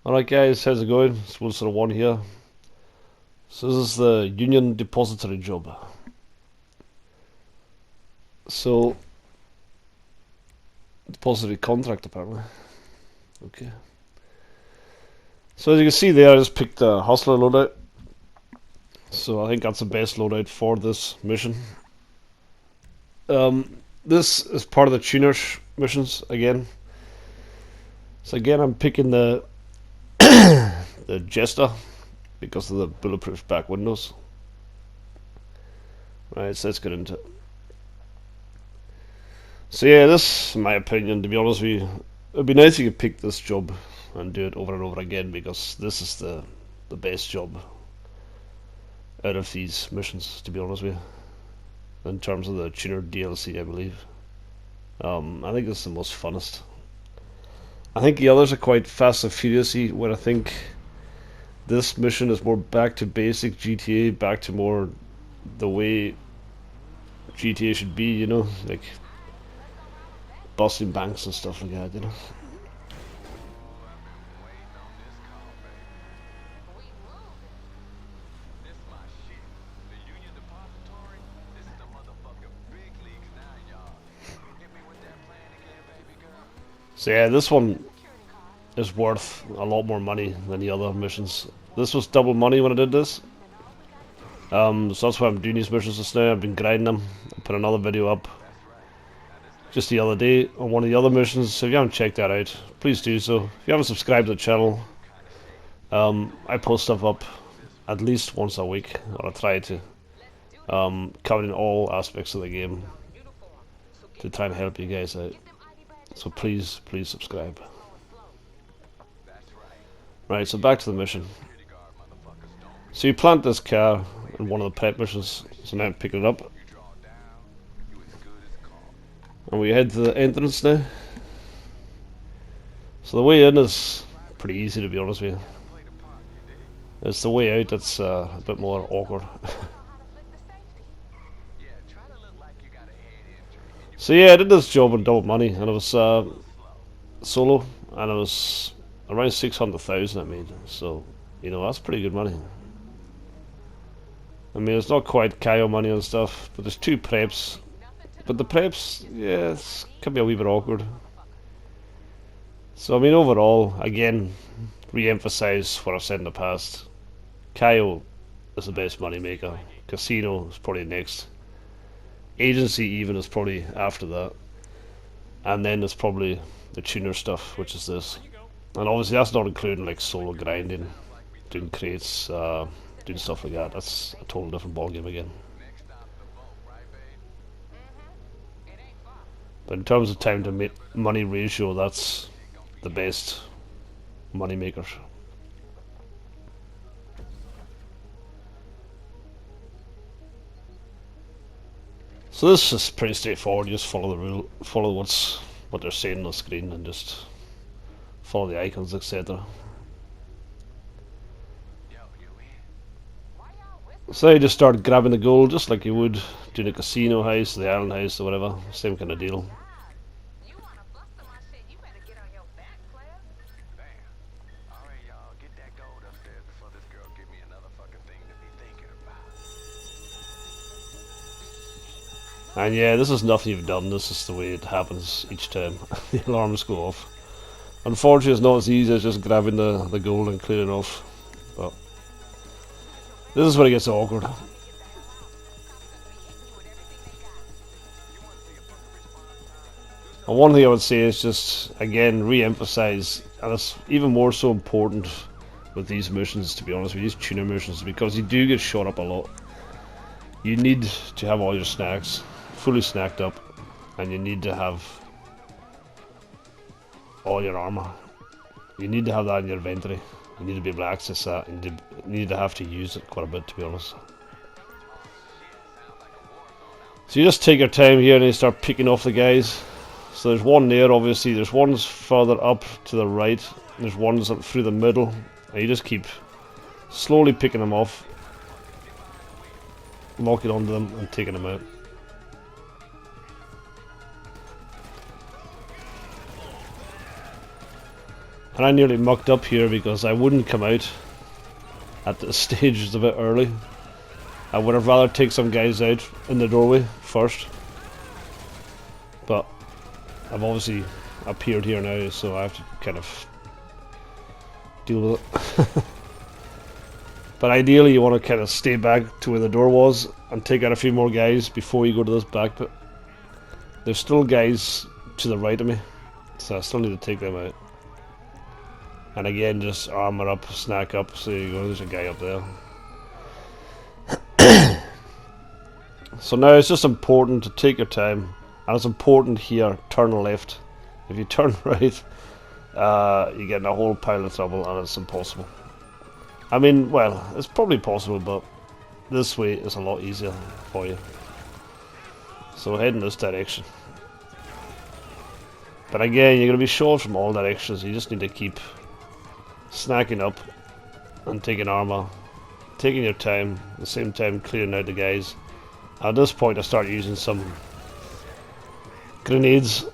Alright guys, how's it going? It's Wilson1 here. So this is the Union Depository job. So, Depository Contract apparently. Okay. So as you can see there, I just picked the Hustler loadout. So I think that's the best loadout for this mission. This is part of the tuners missions again. So again, I'm picking the the Jester because of the bulletproof back windows. Right, so let's get into it. So yeah, this, in my opinion, to be honest with you, it'd be nice if you could pick this job and do it over and over again, because this is the best job out of these missions, to be honest with you, in terms of the tuner DLC, I believe. I think this is the most funnest. I think the others are quite fast and furious-y, where I think this mission is more back to basic GTA, back to more the way GTA should be, you know, like busting banks and stuff like that, you know. So yeah, this one is worth a lot more money than the other missions. This was double money when I did this. So that's why I'm doing these missions just now. I've been grinding them. I put another video up just the other day on one of the other missions, so if you haven't checked that out, please do so. If you haven't subscribed to the channel, I post stuff up at least once a week, or I try to, covering all aspects of the game to try and help you guys out. So please subscribe. Right, so back to the mission. So you plant this car in one of the prep missions, so now I'm picking it up. And we head to the entrance now. So the way in is pretty easy, to be honest with you. It's the way out that's a bit more awkward. So yeah, I did this job on double money, and it was solo, and it was around 600,000 I made. So, you know, that's pretty good money. I mean, it's not quite Kayo money and stuff, but there's two preps. But the preps, yeah, it can be a wee bit awkward. So I mean, overall, again, re-emphasize what I've said in the past. Kayo is the best money maker. Casino is probably next. Agency even is probably after that. And then there's probably the tuner stuff, which is this. And obviously that's not including like solo grinding, doing crates, doing stuff like that. That's a total different ballgame again. But in terms of time to money ratio, that's the best money makers. So this is pretty straightforward. You just follow the rule, follow what they're saying on the screen, and just follow the icons, etc. So you just start grabbing the gold just like you would doing a casino heist, the island heist, or whatever. Same kind of deal. And yeah, this is nothing you've done, this is the way it happens each time. The alarms go off. Unfortunately, it's not as easy as just grabbing the gold and clearing off. But this is where it gets awkward. And one thing I would say is just, again, re-emphasize, and it's even more so important with these missions, to be honest with you, these tuner missions, because you do get shot up a lot. You need to have all your snacks fully snacked up, and you need to have all your armor. You need to have that in your inventory. You need to be able to access that, and you need to have to use it quite a bit, to be honest. So you just take your time here and you start picking off the guys. So there's one there, obviously, there's ones further up to the right, there's ones up through the middle, and you just keep slowly picking them off, locking onto them and taking them out. And I nearly mucked up here because I wouldn't come out at this stage. It's a bit early. I would have rather take some guys out in the doorway first. But I've obviously appeared here now, so I have to kind of deal with it. But ideally you want to kind of stay back to where the door was and take out a few more guys before you go to this back pit. There's still guys to the right of me, so I still need to take them out. And again, just armor up, snack up. So there you go, there's a guy up there. So now it's just important to take your time, and it's important here, turn left. If you turn right, you get in a whole pile of trouble and it's impossible. I mean, well, it's probably possible, but this way is a lot easier for you. So head in this direction. But again, you're going to be short from all directions, you just need to keep snacking up and taking armor, taking your time, at the same time clearing out the guys. At this point I start using some grenades,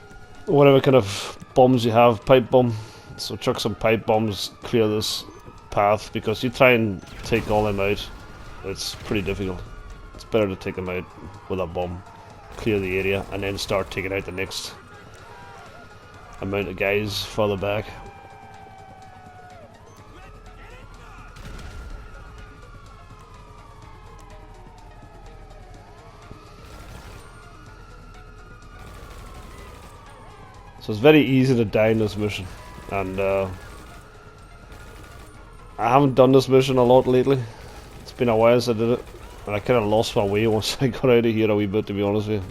whatever kind of bombs you have, pipe bomb. So chuck some pipe bombs, clear this path, because you try and take all them out, it's pretty difficult. It's better to take them out with a bomb, clear the area, and then start taking out the next amount of guys further back. So it's very easy to die in this mission, and I haven't done this mission a lot lately. It's been a while since I did it, and I kind of lost my way once I got out of here a wee bit, to be honest with you.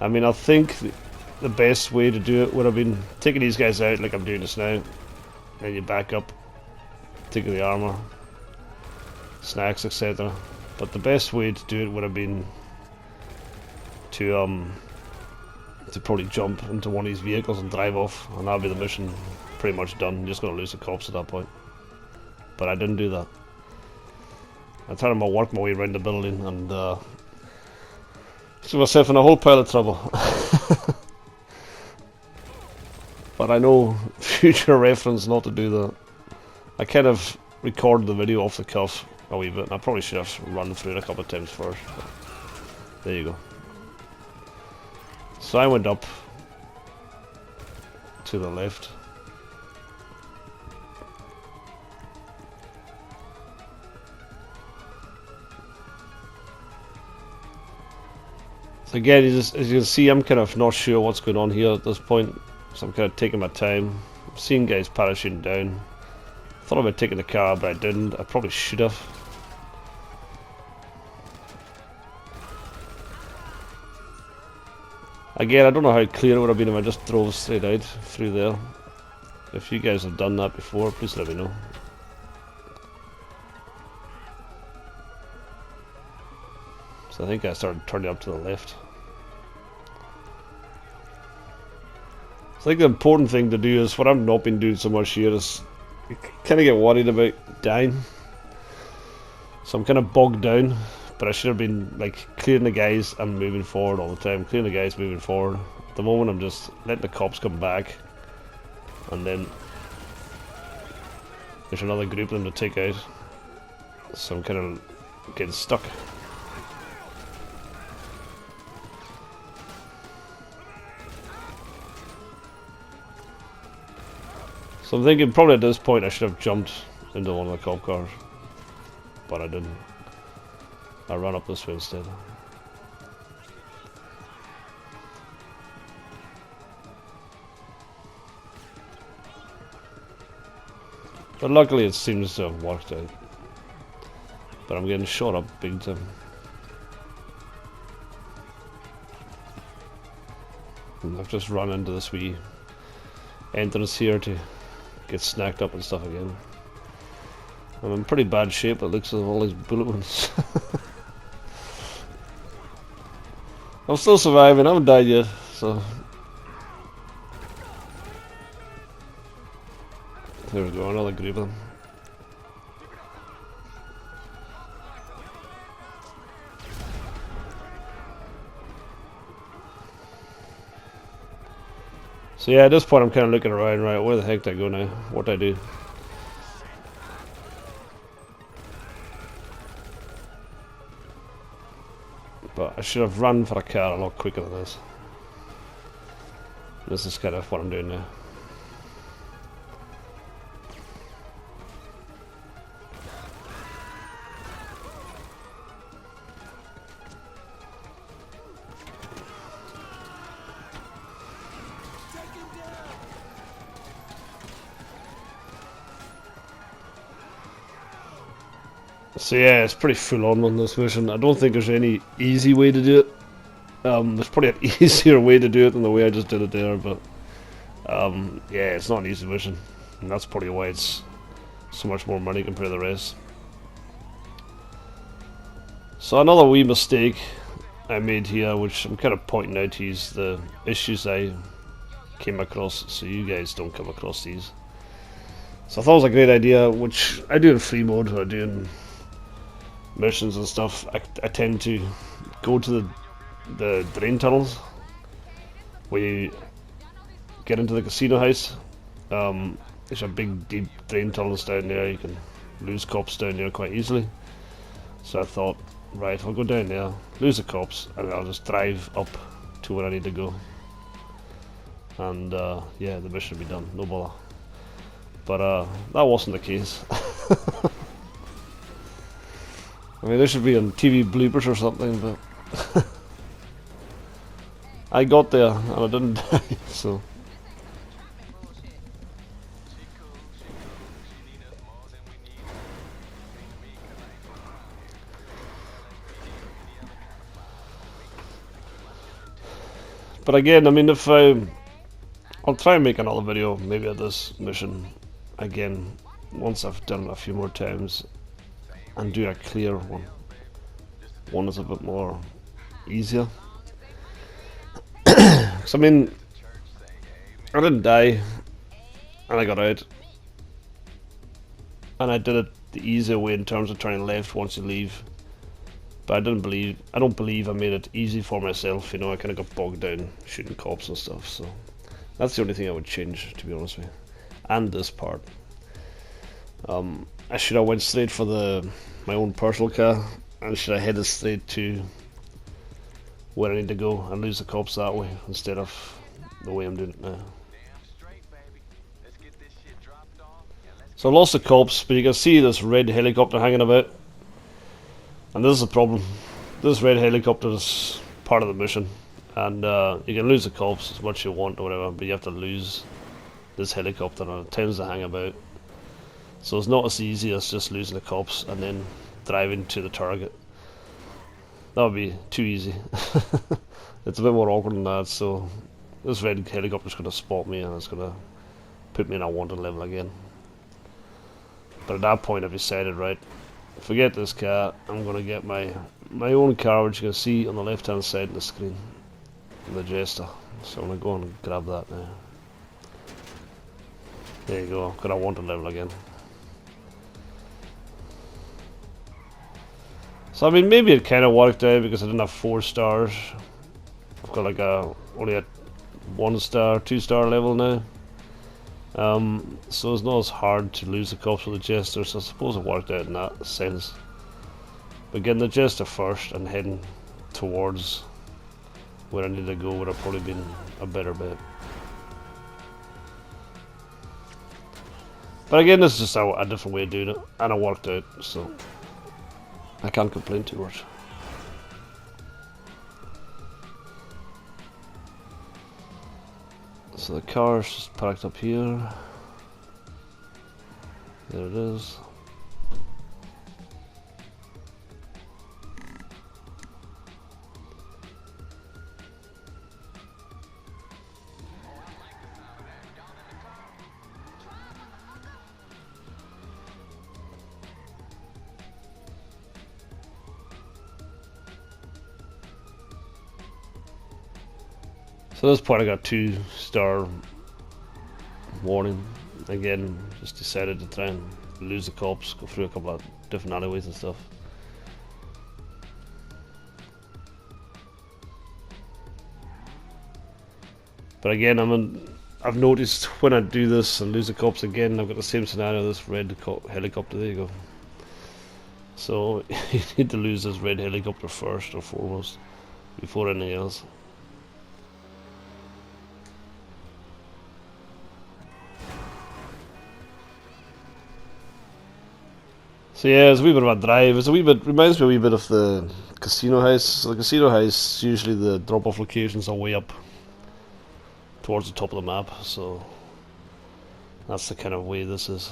I mean, I think the best way to do it would have been taking these guys out like I'm doing this now, then you back up, taking the armor, snacks, etc. But the best way to do it would have been to probably jump into one of these vehicles and drive off, and that'll be the mission pretty much done. You're just going to lose the cops at that point. But I didn't do that. I tried to work my way around the building and see myself in a whole pile of trouble. But I know future reference not to do that. I kind of recorded the video off the cuff a wee bit, and I probably should have run through it a couple of times first. There you go. So I went up to the left. So again, as you can see, I'm kind of not sure what's going on here at this point, so I'm kind of taking my time. I'm seeing guys parachuting down. Thought about taking the car, but I didn't. I probably should have. Again, I don't know how clear it would have been if I just drove straight out through there. If you guys have done that before, please let me know. So I think I started turning up to the left. So I think the important thing to do is, what I've not been doing so much here is kind of get worried about dying. So I'm kind of bogged down. But I should have been like clearing the guys and moving forward all the time. Clearing the guys, moving forward. At the moment I'm just letting the cops come back, and then there's another group of them to take out. So I'm kind of getting stuck. So I'm thinking probably at this point I should have jumped into one of the cop cars, but I didn't. I ran up this way instead. But luckily it seems to have worked out. But I'm getting shot up big time. And I've just run into this wee entrance here to get snacked up and stuff again. I'm in pretty bad shape, it looks like all these bullet wounds. I'm still surviving, I haven't died yet, so... There we go, another group of them. So yeah, at this point I'm kind of looking around, right, where the heck did I go now? What did I do? But I should have run for a car a lot quicker than this. This is kind of what I'm doing now. So yeah, it's pretty full on this mission. I don't think there's any easy way to do it. There's probably an easier way to do it than the way I just did it there, but yeah, it's not an easy mission, and that's probably why it's so much more money compared to the rest. So another wee mistake I made here, which I'm kind of pointing out to you, is the issues I came across, so you guys don't come across these. So I thought it was a great idea, which I do in free mode when I'm doing missions and stuff. I tend to go to the drain tunnels where you get into the casino house. There's a big deep drain tunnels down there. You can lose cops down there quite easily. So I thought, right, I'll go down there, lose the cops, and I'll just drive up to where I need to go. And yeah, the mission will be done, no bother. But that wasn't the case. I mean, this should be on TV bloopers or something, but I got there and I didn't die, so. But again, I mean, if I'll try and make another video, maybe of this mission again, once I've done it a few more times, and do a clear one. One is a bit more easier. Because I mean, I didn't die, and I got out, and I did it the easier way in terms of turning left once you leave. But I don't believe I made it easy for myself. You know, I kind of got bogged down shooting cops and stuff. So that's the only thing I would change, to be honest with you. And this part. I should have went straight for my own personal car, and should have headed straight to where I need to go and lose the cops that way instead of the way I'm doing it now. So I lost the cops, but you can see this red helicopter hanging about, and this is the problem. This red helicopter is part of the mission, and you can lose the cops as much as you want or whatever, but you have to lose this helicopter, and it tends to hang about. So it's not as easy as just losing the cops and then driving to the target. That would be too easy. It's a bit more awkward than that, so this red helicopter's going to spot me and it's going to put me in a wanted level again. But at that point I've decided, right, forget this car, I'm going to get my own car, which you can see on the left hand side of the screen, the Jester. So I'm going to go and grab that now. There you go, got a wanted level again. So I mean, maybe it kind of worked out because I didn't have 4 stars. I've got like only a 1-star, 2-star level now. So it's not as hard to lose the cops with the Jester, so I suppose it worked out in that sense. But getting the Jester first and heading towards where I need to go would have probably been a better bet. But again, this is just a different way of doing it, and it worked out, so I can't complain too much. So the car's just parked up here. There it is. So at this point I got 2-star warning. Again, just decided to try and lose the cops, go through a couple of different alleyways and stuff. But again, I've noticed when I do this and lose the cops again, I've got the same scenario, this red helicopter, there you go. So you need to lose this red helicopter first or foremost, before anything else. So yeah, it's a wee bit of a drive. It's a wee bit, reminds me a wee bit of the casino heist. So the casino heist, usually the drop-off locations are way up towards the top of the map, so that's the kind of way this is.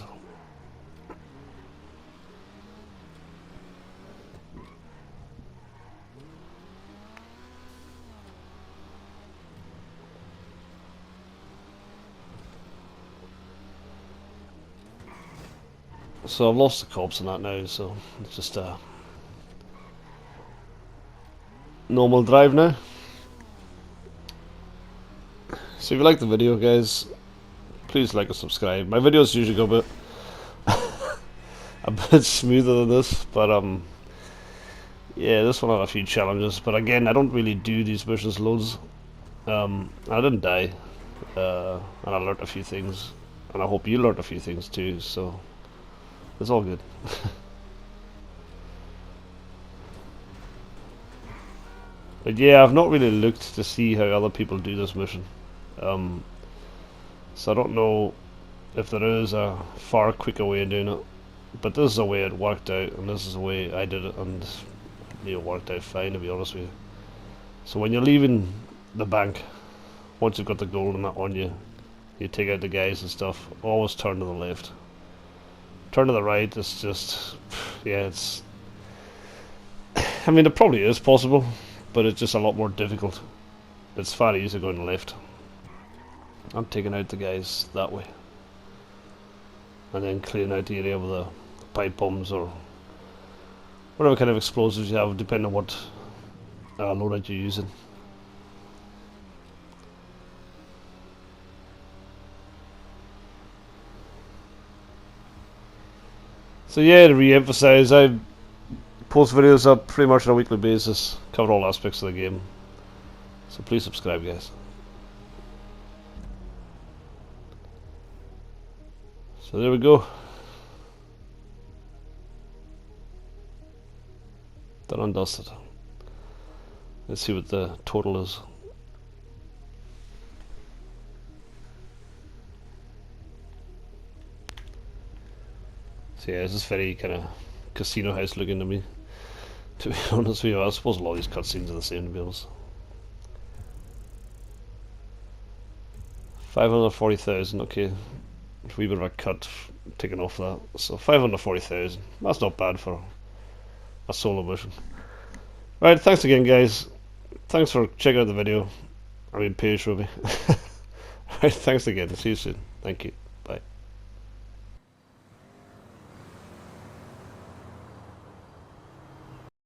So I've lost the cops and that now, so it's just a normal drive now. So if you like the video, guys, please like and subscribe. My videos usually go a bit smoother than this, but yeah, this one had a few challenges. But again, I don't really do these missions loads. I didn't die, and I learnt a few things, and I hope you learnt a few things too. So it's all good. But yeah, I've not really looked to see how other people do this mission. So I don't know if there is a far quicker way of doing it. But this is the way it worked out, and this is the way I did it, and it worked out fine, to be honest with you. So when you're leaving the bank, once you've got the gold and that on you, you take out the guys and stuff, always turn to the left. Turn to the right, it's just, yeah, it's, I mean, it probably is possible, but it's just a lot more difficult. It's far easier going left. I'm taking out the guys that way, and then clearing out the area with the pipe bombs or whatever kind of explosives you have, depending on what loadout you're using. So yeah, to re-emphasize, I post videos up pretty much on a weekly basis, cover all aspects of the game. So please subscribe, guys. So there we go. Done and dusted. Let's see what the total is. So yeah, this is very kind of casino house looking to me, to be honest with you. I suppose a lot of these cutscenes are the same, to be honest. 540,000, okay. A wee bit of a cut taken off that. So 540,000. That's not bad for a solo mission. Right, thanks again, guys. Thanks for checking out the video. I mean, page, Ruby. Right, thanks again. See you soon. Thank you.